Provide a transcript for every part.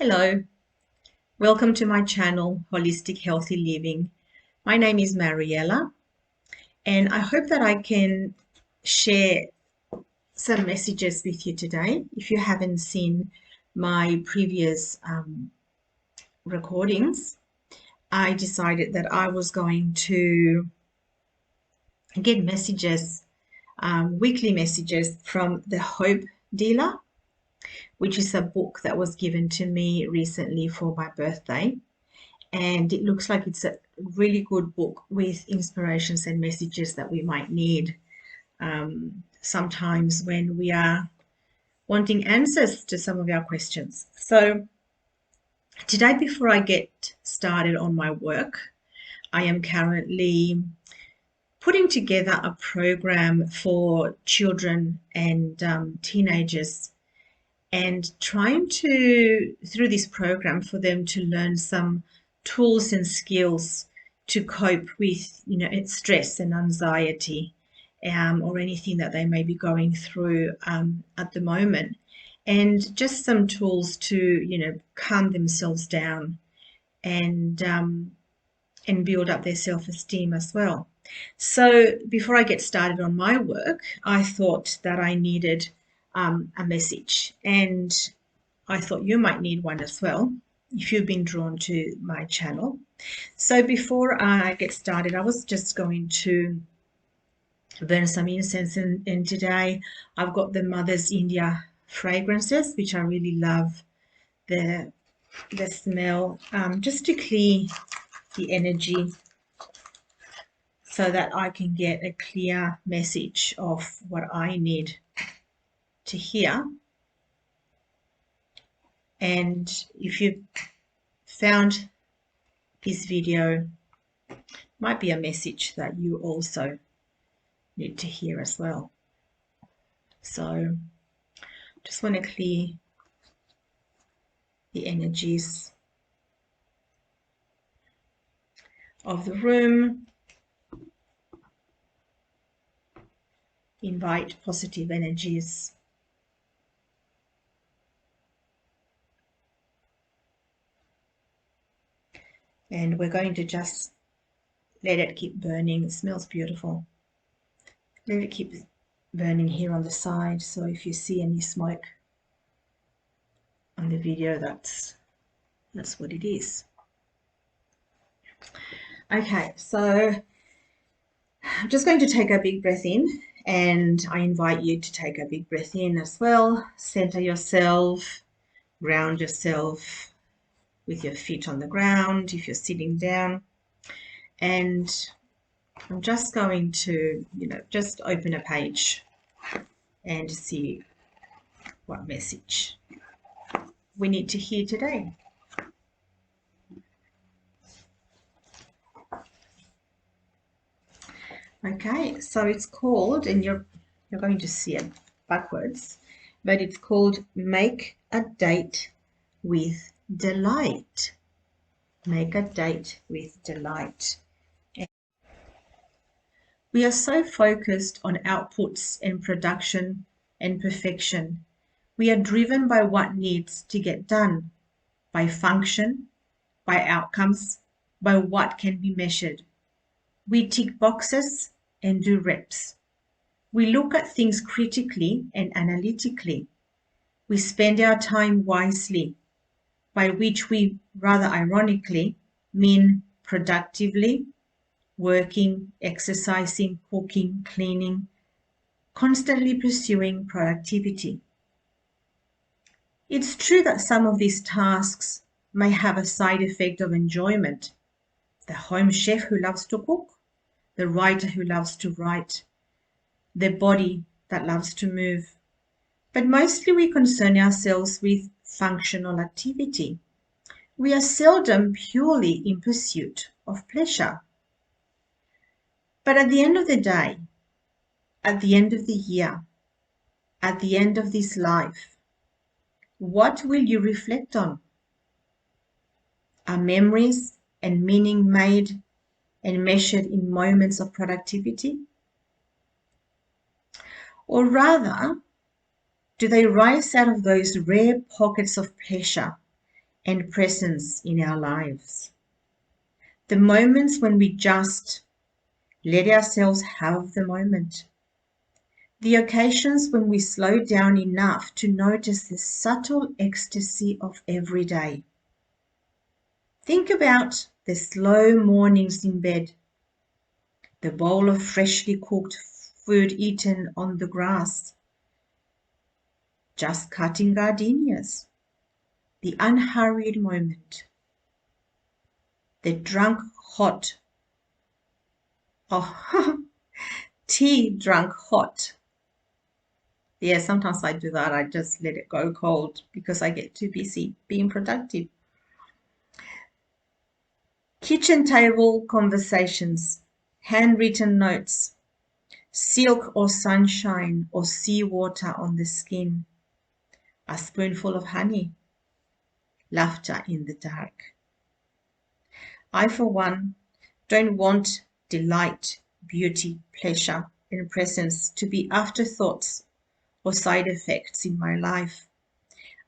Hello, welcome to my channel, Holistic Healthy Living. My name is Mariela, and I hope that I can share some messages with you today. If you haven't seen my previous recordings, I decided that I was going to get messages, weekly messages from the Hope Dealer, which is a book that was given to me recently for my birthday. And it looks like it's a really good book with inspirations and messages that we might need sometimes when we are wanting answers to some of our questions. So today, before I get started on my work, I am currently putting together a program for children and teenagers, and trying to, through this program, for them to learn some tools and skills to cope with, stress and anxiety, or anything that they may be going through at the moment, and just some tools to, calm themselves down and build up their self-esteem as well. So before I get started on my work, I thought that I needed a message, and I thought you might need one as well if you've been drawn to my channel. So before I get started, I was just going to burn some incense, and today I've got the Mother's India fragrances, which I really love the smell, just to clear the energy so that I can get a clear message of what I need to hear. And if you found this video, might be a message that you also need to hear as well. So just want to clear the energies of the room, invite positive energies. And we're going to just let it keep burning. It smells beautiful. Let it keep burning here on the side. So if you see any smoke on the video, that's what it is. Okay, so I'm just going to take a big breath in, and I invite you to take a big breath in as well. Center yourself, ground yourself with your feet on the ground if you're sitting down. And I'm just going to, just open a page and see what message we need to hear today. Okay, so it's called, and you're going to see it backwards, but it's called Make a Date with Delight. Make a date with delight. We are so focused on outputs and production and perfection. We are driven by what needs to get done, by function, by outcomes, by what can be measured. We tick boxes and do reps. We look at things critically and analytically. We spend our time wisely, by which we, rather ironically, mean productively, working, exercising, cooking, cleaning, constantly pursuing productivity. It's true that some of these tasks may have a side effect of enjoyment. The home chef who loves to cook, the writer who loves to write, the body that loves to move. But mostly we concern ourselves with functional activity. We are seldom purely in pursuit of pleasure. But at the end of the day, at the end of the year, at the end of this life, what will you reflect on? Are memories and meaning made and measured in moments of productivity? Or rather, do they rise out of those rare pockets of pleasure and presence in our lives. The moments when we just let ourselves have the moment. The occasions when we slow down enough to notice the subtle ecstasy of every day. Think about the slow mornings in bed, the bowl of freshly cooked food eaten on the grass, just cutting gardenias, the unhurried moment, the drunk hot, oh, tea drunk hot. Yeah, sometimes I do that. I just let it go cold because I get too busy being productive. Kitchen table conversations, handwritten notes, silk or sunshine or seawater on the skin, a spoonful of honey, laughter in the dark. I, for one, don't want delight, beauty, pleasure, and presence to be afterthoughts or side effects in my life.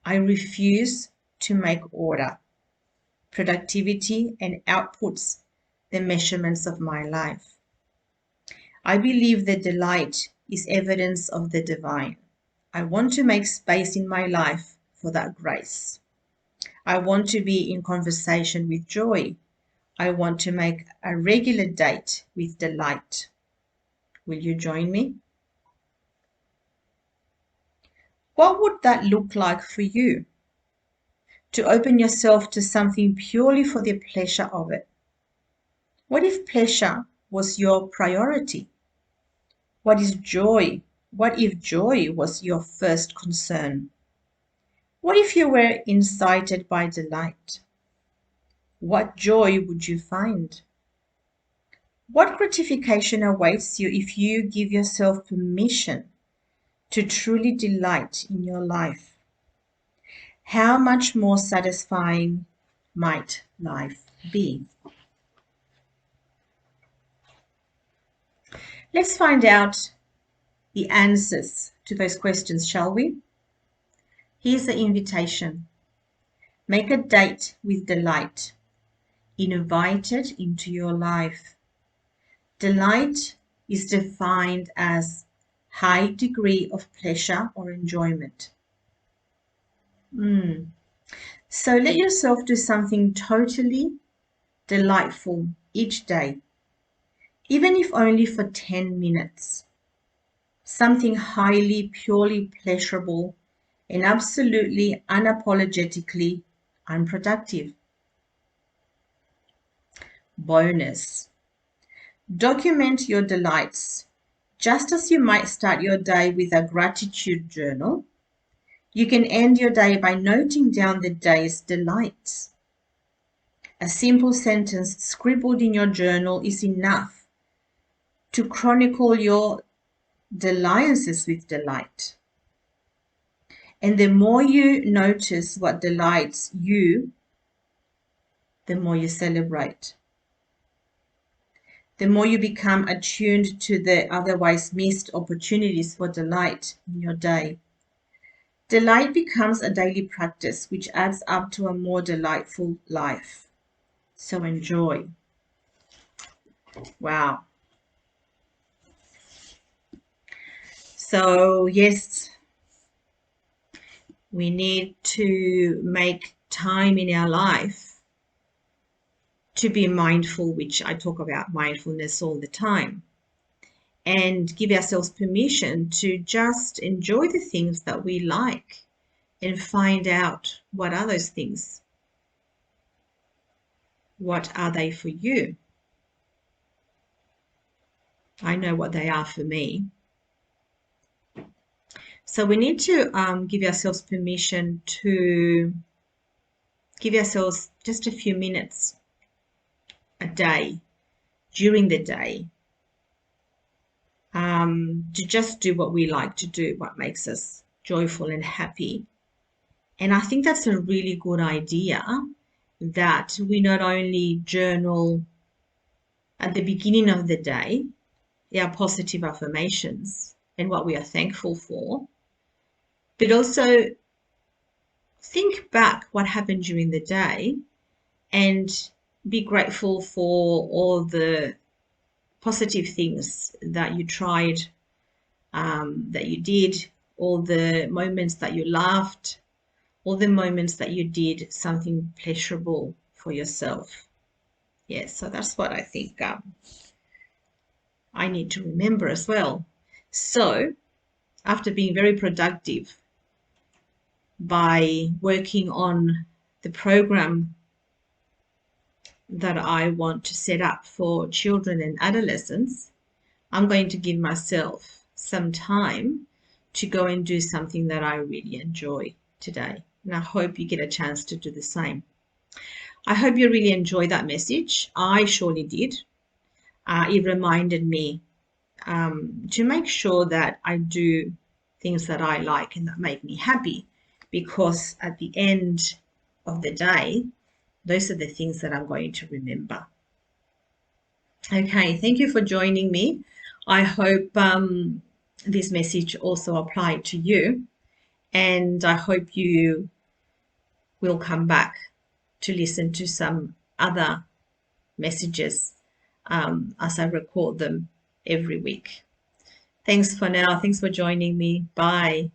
I refuse to make order, productivity, and outputs the measurements of my life. I believe that delight is evidence of the divine. I want to make space in my life for that grace. I want to be in conversation with joy. I want to make a regular date with delight. Will you join me? What would that look like for you? To open yourself to something purely for the pleasure of it. What if pleasure was your priority? What is joy? What if joy was your first concern? What if you were incited by delight? What joy would you find? What gratification awaits you if you give yourself permission to truly delight in your life? How much more satisfying might life be? Let's find out the answers to those questions, shall we? Here's the invitation. Make a date with delight. Invite it into your life. Delight is defined as high degree of pleasure or enjoyment. So let yourself do something totally delightful each day, even if only for 10 minutes. Something highly, purely pleasurable and absolutely unapologetically unproductive. Bonus. Document your delights. Just as you might start your day with a gratitude journal, you can end your day by noting down the day's delights. A simple sentence scribbled in your journal is enough to chronicle your dalliances with delight. And the more you notice what delights you, the more you celebrate. The more you become attuned to the otherwise missed opportunities for delight in your day. Delight becomes a daily practice which adds up to a more delightful life. So enjoy. Wow. So yes, we need to make time in our life to be mindful, which I talk about mindfulness all the time, and give ourselves permission to just enjoy the things that we like and find out what are those things. What are they for you? I know what they are for me. So we need to give ourselves permission to give ourselves just a few minutes a day, during the day, to just do what we like to do, what makes us joyful and happy. And I think that's a really good idea, that we not only journal at the beginning of the day, our positive affirmations and what we are thankful for, but also think back what happened during the day and be grateful for all the positive things that you tried, that you did, all the moments that you laughed, all the moments that you did something pleasurable for yourself. Yes, so that's what I think I need to remember as well. So, after being very productive by working on the program that I want to set up for children and adolescents, I'm going to give myself some time to go and do something that I really enjoy today. And I hope you get a chance to do the same. I hope you really enjoyed that message. I surely did. It reminded me to make sure that I do things that I like and that make me happy, because at the end of the day, those are the things that I'm going to remember. Okay, thank you for joining me. I hope this message also applied to you, and I hope you will come back to listen to some other messages as I record them every week. Thanks for now. Thanks for joining me. Bye.